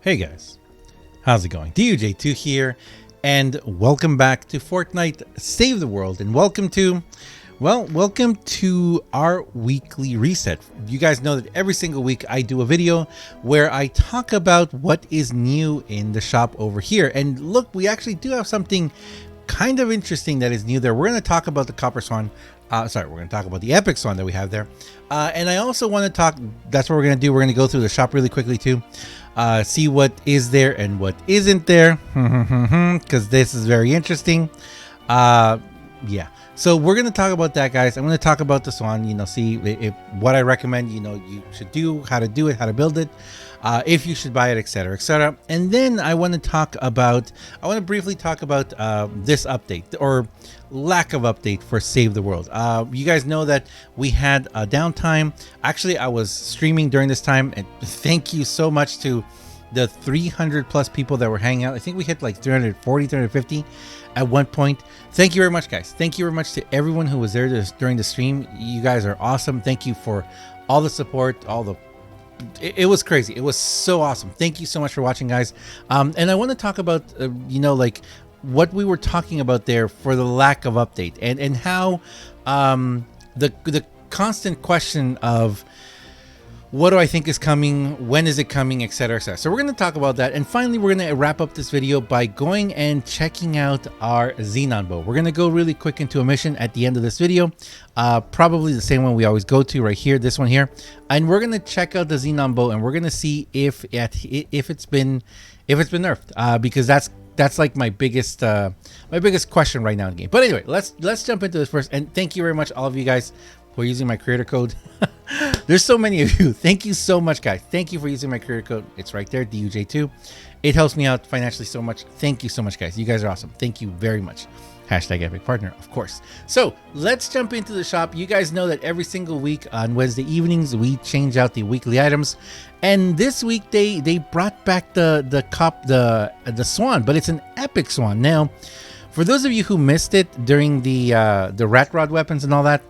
Hey guys, how's it going? DUJ2 here, and welcome back to Fortnite Save the World, and welcome to our weekly reset. You guys know that every single week I do a video where I talk about what is new in the shop over here. And look, we actually do have something kind of interesting that is new there. We're going to talk about the Copper Swan. We're going to talk about the Epic Swan that we have there. And I also want to talk, that's what we're going to do. We're going to go through the shop really quickly too. See what is there and what isn't there, because this is very interesting. Yeah, so we're going to talk about that, guys. I'm going to talk about the Swan, see if what I recommend, you should do, how to do it, how to build it, if you should buy it, etc., etc. And then I want to briefly talk about this update, or lack of update, for Save the World. You guys know that we had a downtime. Actually, I was streaming during this time, and thank you so much to the 300 plus people that were hanging out. I think we hit like 340, 350 at one point. Thank you very much, guys. Thank you very much to everyone who was there during the stream. You guys are awesome. Thank you for all the support, it was crazy. It was so awesome. Thank you so much for watching, guys. And I want to talk about, like what we were talking about there for the lack of update, and how the constant question of what do I think is coming, when is it coming, etc., etc. So we're going to talk about that, and finally we're going to wrap up this video by going and checking out our Xenon Bow. We're going to go really quick into a mission at the end of this video, probably the same one we always go to right here, this one here, and we're going to check out the Xenon Bow, and we're going to see if it's been nerfed, because that's like my biggest question right now in the game. But anyway, let's jump into this first, and thank you very much all of you guys for using my creator code. There's so many of you. Thank you so much, guys. Thank you for using my creator code. It's right there, DUJ2. It helps me out financially so much. Thank you so much, guys. You guys are awesome. Thank you very much. Hashtag Epic Partner, of course. So let's jump into the shop. You guys know that every single week on Wednesday evenings we change out the weekly items, and this week they brought back the Swan, but it's an Epic Swan. Now, for those of you who missed it during the rat rod weapons and all that,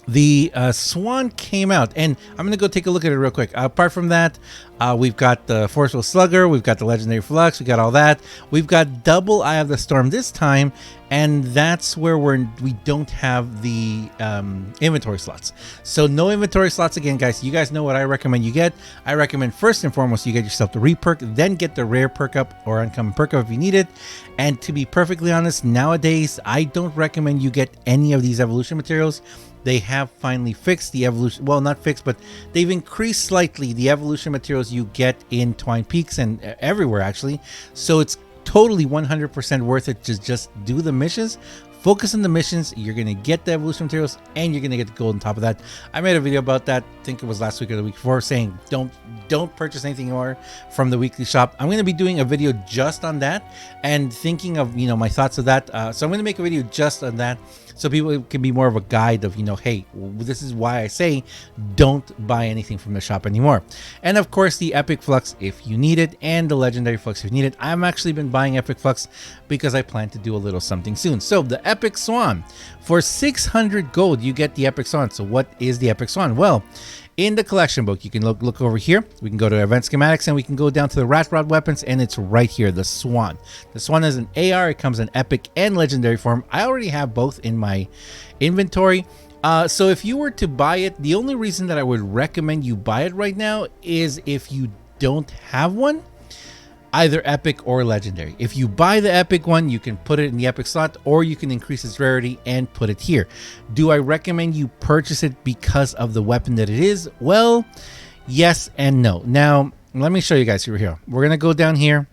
the Swan came out, and I'm going to go take a look at it real quick. Apart from that, we've got the Forceful Slugger, we've got the Legendary Flux, we got all that. We've got double Eye of the Storm this time, and that's where we don't have the inventory slots. So no inventory slots again, guys. You guys know what I recommend you get. I recommend first and foremost you get yourself the re-perk, then get the rare perk up or uncommon perk up if you need it. And to be perfectly honest, nowadays I don't recommend you get any of these evolution materials. They have finally fixed the evolution, well, not fixed, but they've increased slightly the evolution materials you get in Twine Peaks and everywhere, actually. So it's totally 100% worth it to just do the missions. Focus on the missions. You're going to get the evolution materials, and you're going to get the gold on top of that. I made a video about that, I think it was last week or the week before, saying don't purchase anything more from the weekly shop. I'm going to be doing a video just on that, and thinking of my thoughts of that. So I'm going to make a video just on that, so people can be more of a guide of hey, this is why I say don't buy anything from the shop anymore. And of course the Epic Flux if you need it, and the Legendary Flux if you need it. I've actually been buying Epic Flux because I plan to do a little something soon. So the Epic Swan, for 600 gold you get the Epic Swan. So what is the Epic Swan? Well, in the collection book, you can look over here. We can go to event schematics, and we can go down to the rat rod weapons, and it's right here, the Swan. The Swan is an AR. It comes in epic and legendary form. I already have both in my inventory. So if you were to buy it, the only reason that I would recommend you buy it right now is if you don't have one, either epic or legendary. If you buy the epic one, you can put it in the epic slot, or you can increase its rarity and put it here. Do I recommend you purchase it because of the weapon that it is? Well, yes and no. Now, let me show you guys here. We're going to go down here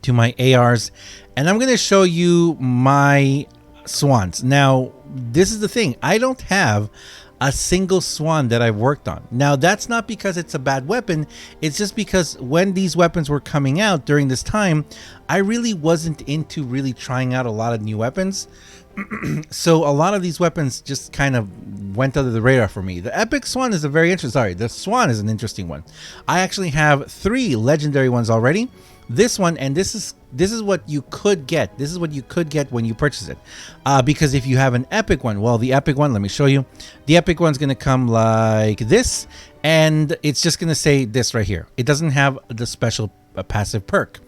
to my ARs, and I'm going to show you my Swans. Now, this is the thing. I don't have a single Swan that I've worked on. Now, that's not because it's a bad weapon. It's just because when these weapons were coming out during this time, I really wasn't into really trying out a lot of new weapons. So a lot of these weapons just kind of went under the radar for me. The Epic Swan is a very interesting, the Swan is an interesting one. I actually have 3 legendary ones already. This one, and this is what you could get. This is what you could get when you purchase it. Because if you have an epic one, well, the epic one, let me show you. The epic one's going to come like this, and it's just going to say this right here. It doesn't have the special a passive perk.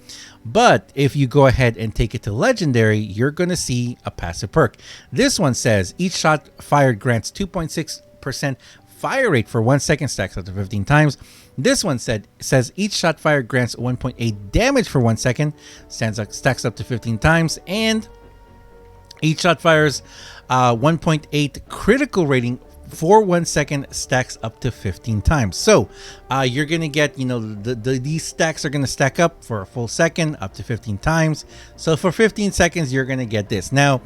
But if you go ahead and take it to legendary, you're going to see a passive perk. This one says each shot fired grants 2.6% fire rate for 1 second, stacks up to 15 times. This one says each shot fired grants 1.8 damage for 1 second, stacks up to 15 times, and each shot fires 1.8 critical rating for 1 second, stacks up to 15 times. So you're gonna get, you know, these stacks are gonna stack up for a full second, up to 15 times. So for 15 seconds, you're gonna get this. Now,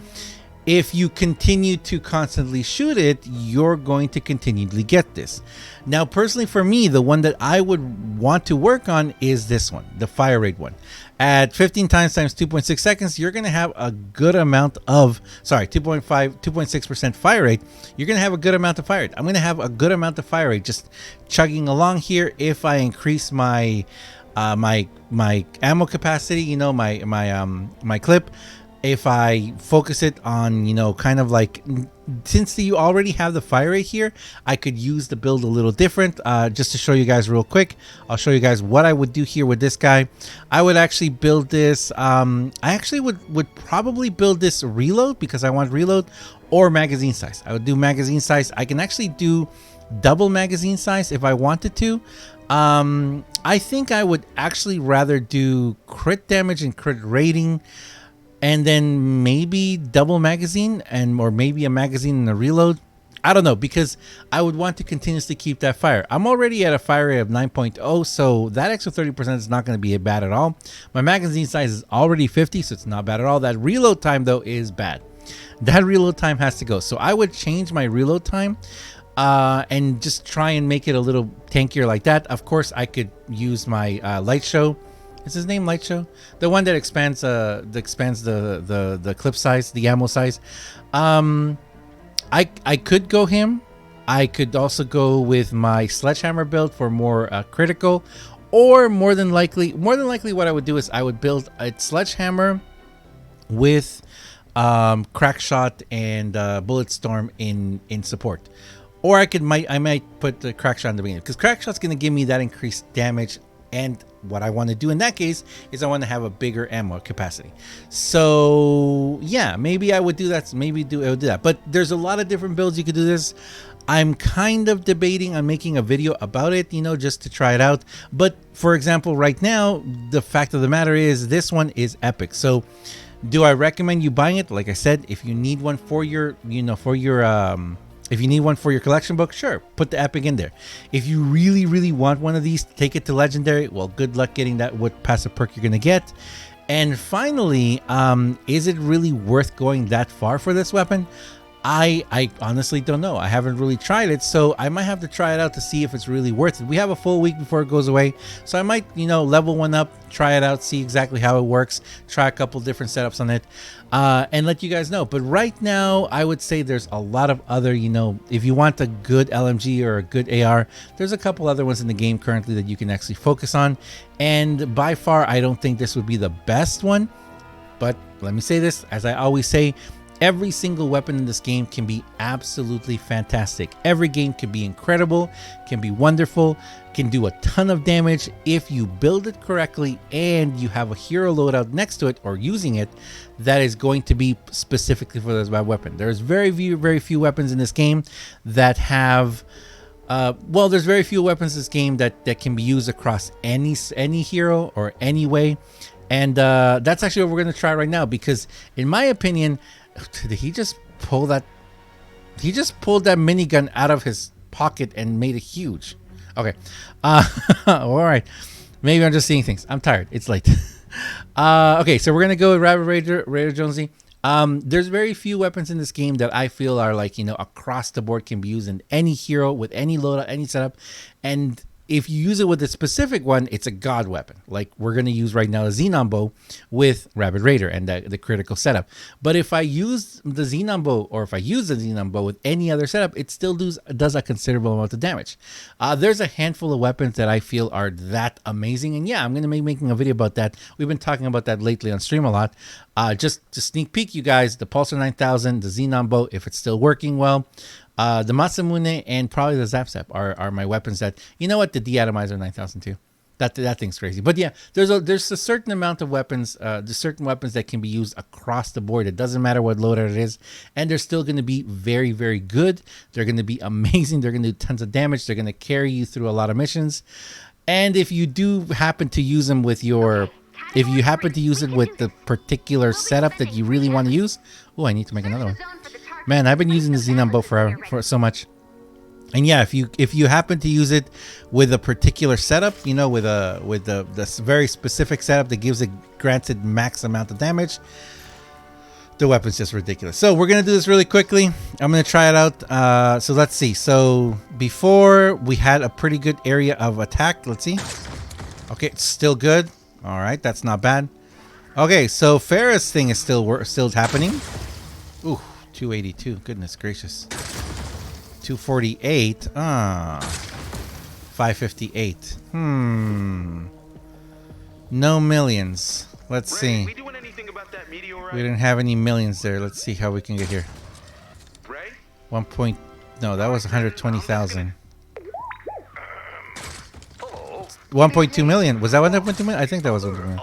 if you continue to constantly shoot it, you're going to continually get this. Now, personally, for me, the one that I would want to work on is this one, the fire rate one. At 15 times 2.6 seconds, you're going to have a good amount of, 2.6% fire rate. You're going to have a good amount of fire rate. I'm going to have a good amount of fire rate just chugging along here. If I increase my my ammo capacity, you know, my clip, if I focus it on, you know, kind of like, since you already have the fire rate here, I could use the build a little different. Just to show you guys real quick, I'll show you guys what I would do here with this guy. I would actually build this. I actually would probably build this reload, because I want reload, or magazine size. I would do magazine size. I can actually do double magazine size if I wanted to. I think I would actually rather do crit damage and crit rating, and then maybe double magazine, or maybe a magazine and a reload. I don't know, because I would want to continuously keep that fire. I'm already at a fire rate of 9.0, so that extra 30% is not going to be bad at all. My magazine size is already 50, so it's not bad at all. That reload time, though, is bad. That reload time has to go. So I would change my reload time and just try and make it a little tankier like that. Of course, I could use my light show. Is his name Light Show? The one that expands the clip size, the ammo size. I could go him. I could also go with my sledgehammer build for more critical, or more than likely what I would do is I would build a sledgehammer with crack shot and bullet storm in support. Or I might put the crack shot in the beginning, because crack shot's going to give me that increased damage. And what I want to do in that case is I want to have a bigger ammo capacity. So yeah, maybe I would do that. Maybe I would do that. But there's a lot of different builds you could do this. I'm kind of debating on making a video about it, you know, just to try it out. But for example, right now, the fact of the matter is this one is epic. So do I recommend you buying it? Like I said, if you need one for your, you know, if you need one for your collection book, sure, put the epic in there. If you really, really want one of these, take it to legendary. Well, good luck getting that, what passive perk you're going to get. And finally, is it really worth going that far for this weapon? I honestly don't know. I haven't really tried it, so I might have to try it out to see if it's really worth it. We have a full week before it goes away, so I might, you know, level one up, try it out, see exactly how it works, try a couple different setups on it, and let you guys know. But right now, I would say there's a lot of other, you know, if you want a good LMG or a good AR, there's a couple other ones in the game currently that you can actually focus on. And by far, I don't think this would be the best one. But let me say this, as I always say, every single weapon in this game can be absolutely fantastic. Every game can be incredible, can be wonderful, can do a ton of damage if you build it correctly and you have a hero loadout next to it or using it that is going to be specifically for this weapon. There's very few weapons in this game that have there's very few weapons in this game that can be used across any hero or any way. And that's actually what we're going to try right now, because in my opinion, did he just pull that? He just pulled that minigun out of his pocket and made it huge. Okay. All right. Maybe I'm just seeing things. I'm tired. It's late. Okay, so we're going to go with Rabbit Raider Jonesy. There's very few weapons in this game that I feel are, like, you know, across the board can be used in any hero with any loadout, any setup. And if you use it with a specific one, it's a god weapon. Like we're going to use right now a Xenon Bow with Rabbit Raider and the critical setup. But if I use the Xenon Bow, or if I use the Xenon Bow with any other setup, it still does a considerable amount of damage. There's a handful of weapons that I feel are that amazing. And yeah, I'm going to be making a video about that. We've been talking about that lately on stream a lot. Just to sneak peek, you guys, the Pulsar 9000, the Xenon Bow, if it's still working well. The Masamune and probably the Zap Zap are my weapons that, you know what, the De-Atomizer 9000 too. That thing's crazy. But yeah, there's a certain amount of weapons, there's certain weapons that can be used across the board. It doesn't matter what loadout it is, and they're still going to be very, very good. They're going to be amazing. They're going to do tons of damage. They're going to carry you through a lot of missions. And if you do happen to use them with if you happen to use it with the particular setup that you really want to use, oh, I need to make another one. Man, I've been using the Xenon Bow for so much. And yeah, if you happen to use it with a particular setup, you know, with this very specific setup that gives it granted max amount of damage, the weapon's just ridiculous. So we're gonna do this really quickly. I'm gonna try it out. So let's see. So before we had a pretty good area of attack. Let's see. Okay, it's still good. All right, that's not bad. Okay, so Farah's thing is still happening. Ooh, 282. Goodness gracious. 248. 558. No millions. Let's see. We doing anything about that meteorite? We didn't have any millions there. Let's see how we can get here. Ray? 1 point. No, that was 120,000. 1.2 million. Was that 1.2 million? I think that was 1 million.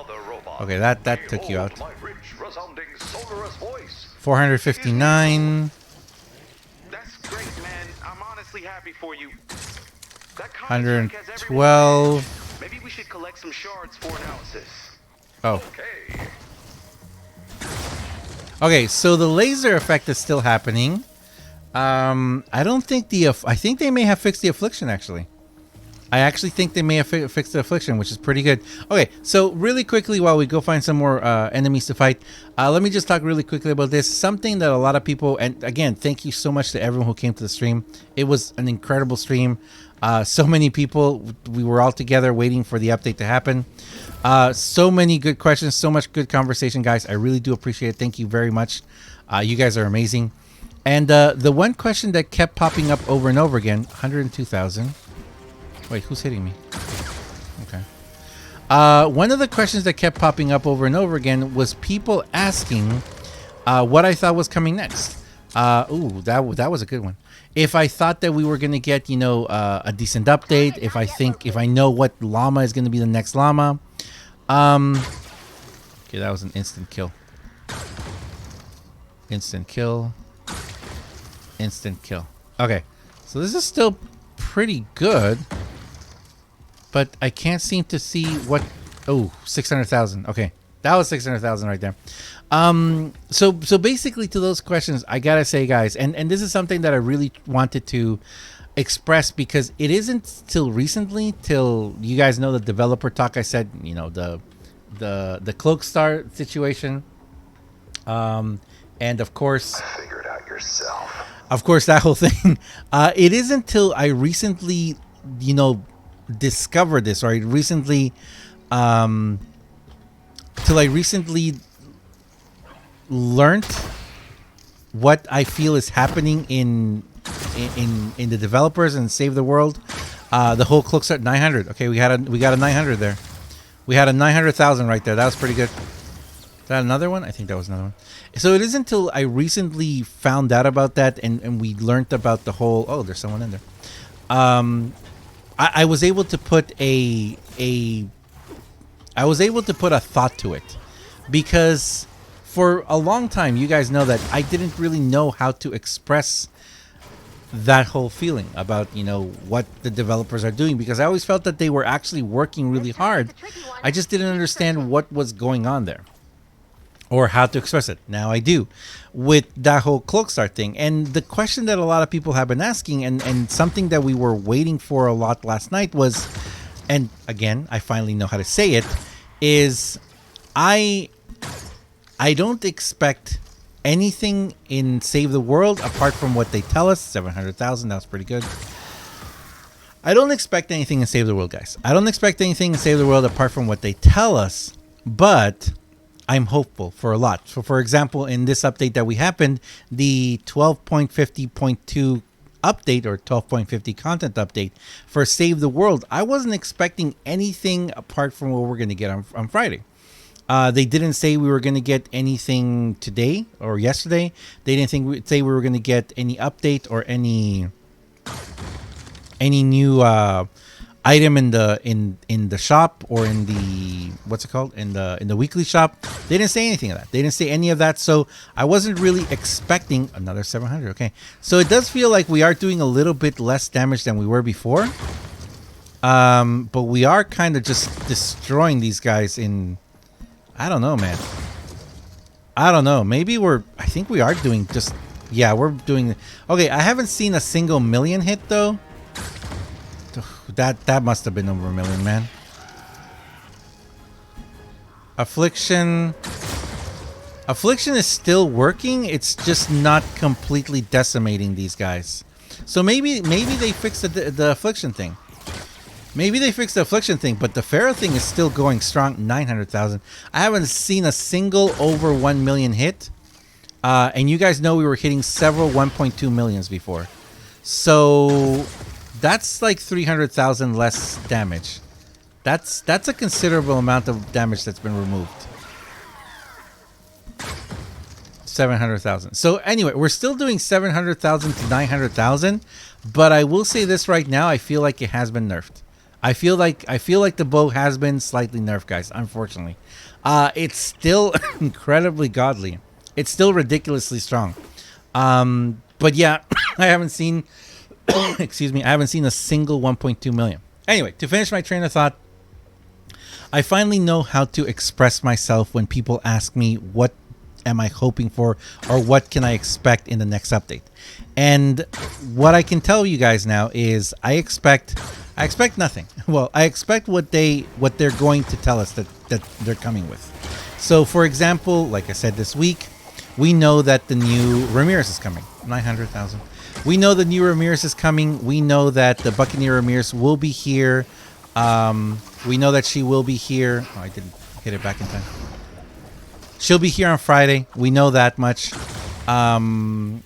Okay, that took you out. 459. Happy for you. 112. Maybe we should collect some shards for analysis. Oh. Okay, so the laser effect is still happening. I don't think I think they may have fixed the affliction actually. I actually think they may have fixed the affliction, which is pretty good. Okay, so really quickly while we go find some more enemies to fight, let me just talk really quickly about this. Something that a lot of people, and again, thank you so much to everyone who came to the stream. It was an incredible stream. So many people, we were all together waiting for the update to happen. So many good questions, so much good conversation, guys. I really do appreciate it. Thank you very much. You guys are amazing. And the one question that kept popping up over and over again, 102,000. Wait, who's hitting me? Okay. One of the questions that kept popping up over and over again was people asking what I thought was coming next. Ooh, that was a good one. If I thought that we were going to get, you know, a decent update, if I know what llama is going to be the next llama. Okay, that was an instant kill. Instant kill. Instant kill. Okay, so this is still pretty good. But I can't seem to see what... Oh, 600,000. Okay. That was 600,000 right there. So basically to those questions, I gotta say, guys, and this is something that I really wanted to express because it isn't till recently, till you guys know the developer talk. I said, you know, the Cloak Star situation. And of course... Figure it out yourself. Of course, that whole thing. It isn't till I recently, you know, discovered this, or I recently learned what I feel is happening in the developers and Save the World. The whole Cloak at 900. Okay, we got a 900 there. We had a 900,000 right there. That was pretty good. Is that another one? I think that was another one. So it isn't until I recently found out about that and we learned about the whole... Oh, there's someone in there. I was able to put a thought to it, because for a long time, you guys know that I didn't really know how to express that whole feeling about, you know, what the developers are doing, because I always felt that they were actually working really hard. I just didn't understand what was going on there or how to express it. Now I do with that whole Cloak Star thing. And the question that a lot of people have been asking, and something that we were waiting for a lot last night was, and again, I finally know how to say it, is I don't expect anything in Save the World apart from what they tell us. 700,000, that's pretty good. I don't expect anything in Save the World, guys. I don't expect anything in Save the World apart from what they tell us, but I'm hopeful for a lot. So for example, in this update that we happened, the 12.50.2 update, or 12.50 content update for Save the World, I wasn't expecting anything apart from what we're going to get on Friday. They didn't say we were going to get anything today or yesterday. They didn't say we were going to get any update or any new item in the shop, or in the, what's it called, in the weekly shop. They didn't say anything of that. They didn't say any of that. So I wasn't really expecting another 700. Okay, so it does feel like we are doing a little bit less damage than we were before. But we are kind of just destroying these guys in, I don't know, man. I don't know. Maybe I think we are doing just, yeah, we're doing, okay, I haven't seen a single million hit though. That must have been over a million, man. Affliction is still working. It's just not completely decimating these guys. So maybe they fixed the affliction thing. Maybe they fixed the affliction thing, but the Pharaoh thing is still going strong. 900,000. I haven't seen a single over 1 million hit. And you guys know we were hitting several 1.2 millions before. So that's like 300,000 less damage. That's a considerable amount of damage that's been removed. 700,000. So anyway, we're still doing 700,000 to 900,000, but I will say this right now, I feel like it has been nerfed. I feel like the bow has been slightly nerfed, guys, unfortunately. It's still incredibly godly. It's still ridiculously strong. But yeah, I haven't seen excuse me, I haven't seen a single 1.2 million. Anyway, to finish my train of thought, I finally know how to express myself when people ask me what am I hoping for, or what can I expect in the next update. And what I can tell you guys now is I expect nothing. Well, I expect what they're going to tell us that they're coming with. So for example, like I said, this week we know that the new Ramirez is coming. 900,000. We know the new Ramirez is coming. We know that the Buccaneer Ramirez will be here. We know that she will be here. Oh, I didn't hit it back in time. She'll be here on Friday. We know that much. And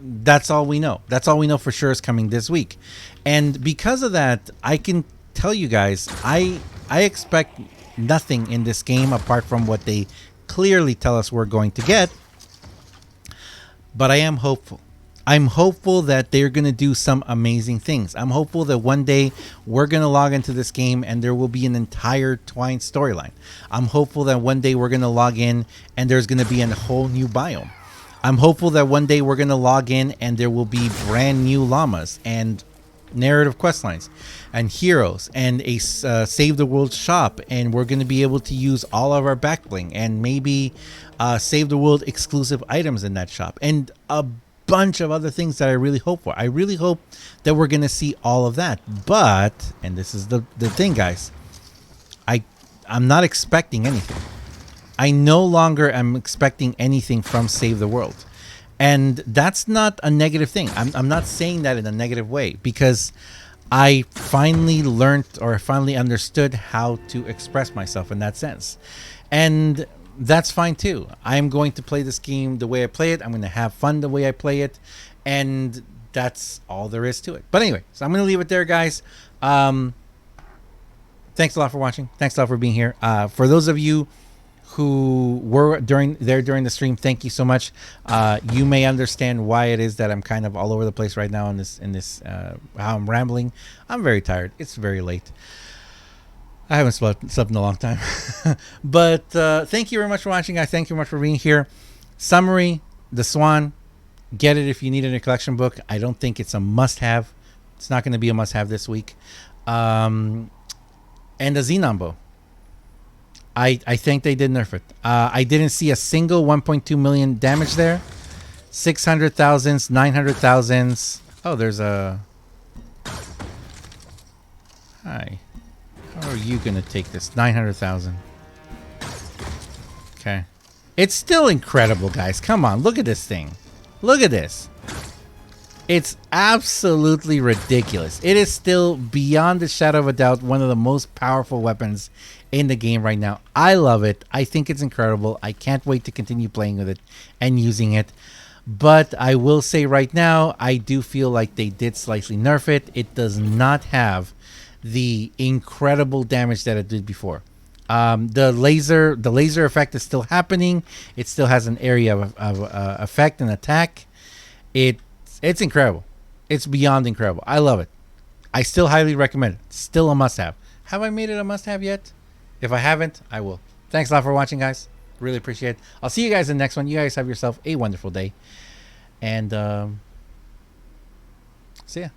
that's all we know. That's all we know for sure is coming this week. And because of that, I can tell you guys, I expect nothing in this game apart from what they clearly tell us we're going to get. But I am hopeful. I'm hopeful that they're going to do some amazing things. I'm hopeful that one day we're going to log into this game and there will be an entire Twine storyline. I'm hopeful that one day we're going to log in and there's going to be a whole new biome. I'm hopeful that one day we're going to log in and there will be brand new llamas and narrative quest lines and heroes and a save the world shop, and we're going to be able to use all of our back bling and maybe save the world exclusive items in that shop and a bunch of other things that I really hope for. I really hope that we're going to see all of that. But, and this is the thing, guys, I'm not expecting anything. I no longer am expecting anything from Save the World. And that's not a negative thing. I'm not saying that in a negative way, because I finally learned, or finally understood how to express myself in that sense. And that's fine too. I'm going to play this game the way I play it. I'm going to have fun the way I play it. And that's all there is to it. But anyway, so I'm going to leave it there, guys. Thanks a lot for watching. Thanks a lot for being here. For those of you who were during the stream, thank you so much. You may understand why it is that I'm kind of all over the place right now in this how I'm rambling. I'm very tired. It's very late. I haven't slept in a long time. But thank you very much for watching, guys. Thank you very much for being here. Summary, the Swan, get it if you need it in a collection book. I don't think it's a must-have. It's not going to be a must-have this week. And the Xenon Bow. I think they did nerf it. I didn't see a single 1.2 million damage there. 600,000s, 900,000s. Oh, there's a... Hi. How are you going to take this? 900,000. Okay. It's still incredible, guys. Come on. Look at this thing. Look at this. It's absolutely ridiculous. It is still, beyond a shadow of a doubt, one of the most powerful weapons in the game right now. I love it. I think it's incredible. I can't wait to continue playing with it and using it. But I will say right now, I do feel like they did slightly nerf it. It does not have the incredible damage that it did before. The laser effect is still happening. It still has an area of effect and attack. It's incredible. It's beyond incredible. I love it. I still highly recommend it. Still a must-have. Have I made it a must-have yet? If I haven't, I will. Thanks a lot for watching, guys. Really appreciate it. I'll see you guys in the next one. You guys have yourself a wonderful day. And see ya.